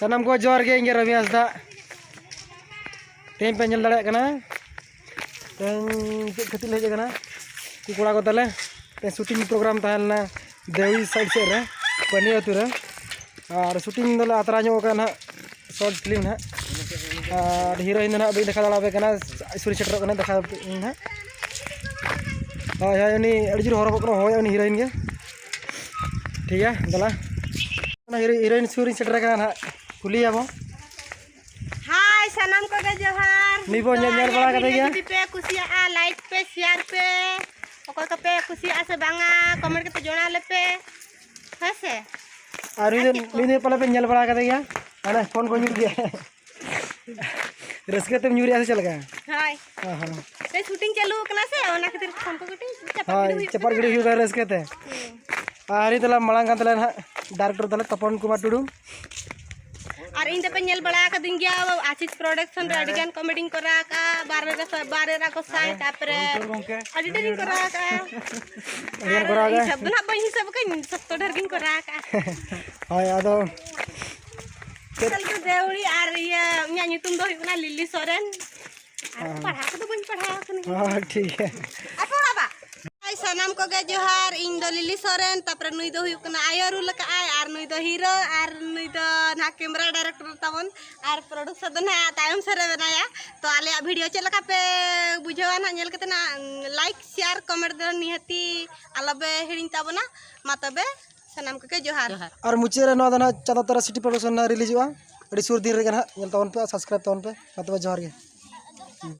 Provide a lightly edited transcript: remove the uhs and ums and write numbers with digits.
सानाम को जोर के इंगे रवि हांसदा तेम पे नल दाड़े कना तेम चेक खतिल हेज कना कुकड़ा को तले ते शूटिंग प्रोग्राम तहलना देवी साइड से रे पनी अतु रे और शूटिंग दले आतरा नो कना शॉर्ट फिल्म ना और हीरोइन ना बे देखा दाड़ाबे कना सुरी सेटर कना देखा ना हाय हाय उनी अड़ी जोर हरब कना होय उनी हीरोइन के ठीक है दला हीरोइन सुरी सेटर कना कुलिया बो हाय सनम को के जोहार निबो नेल बड़ा कते गया पे खुशिया लाइक पे शेयर पे ओकर के पे खुशिया से बांगा कमेंट के जोड़ा ले पे हसे और नी पले पे नेल बड़ा कते गया अरे फोन को न्यूर दिया रसके तुम न्यूर ऐसे चल गया हाय हां हां ते शूटिंग चालू कना से ओना खातिर फोन को कटी हां चपर गड़ी हुई रसके ते आरी तला मळांग तला डायरेक्टर तला तपन कुमार टुडू और इन पे नेल बड़ा का दिन गया आशीष प्रोडक्शन रे अडिगन कॉमेडी करा का बारे रा को साइ तापरे एडिटिंग करा का एडिटिंग करा का सब ना बनी सब के सब तो ढरगिन करा का हाय आदो चल के देवड़ी आर ये न्या नितुम दो हिना लिली सोरेन पढ़ा के तो बन पढ़ा कनी हां ठीक है अपना बा हाय सनम को के जोहार इन दो लिली सोरेन तापरे नुई दो हुई कना आयरु लका आय आर नुई दो हीरो आर नुई दो ना कैमरा डायरेक्टर तबन आर प्रोड्यूसर दो ना तायम सरे बनाया तो आले वीडियो चलका पे बुझवा ना नेल कते ना लाइक शेयर कमेंट दो निहती अलबे हिडिन ताबना मा तबे सनम को के जोहार और मुचे रे नो दना 14 सिटी प्रोडक्शन रिलीज हुआ अड़ी सुर दिन रे गना नेल तवन पे सब्सक्राइब तवन पे मा तबे जोहार के।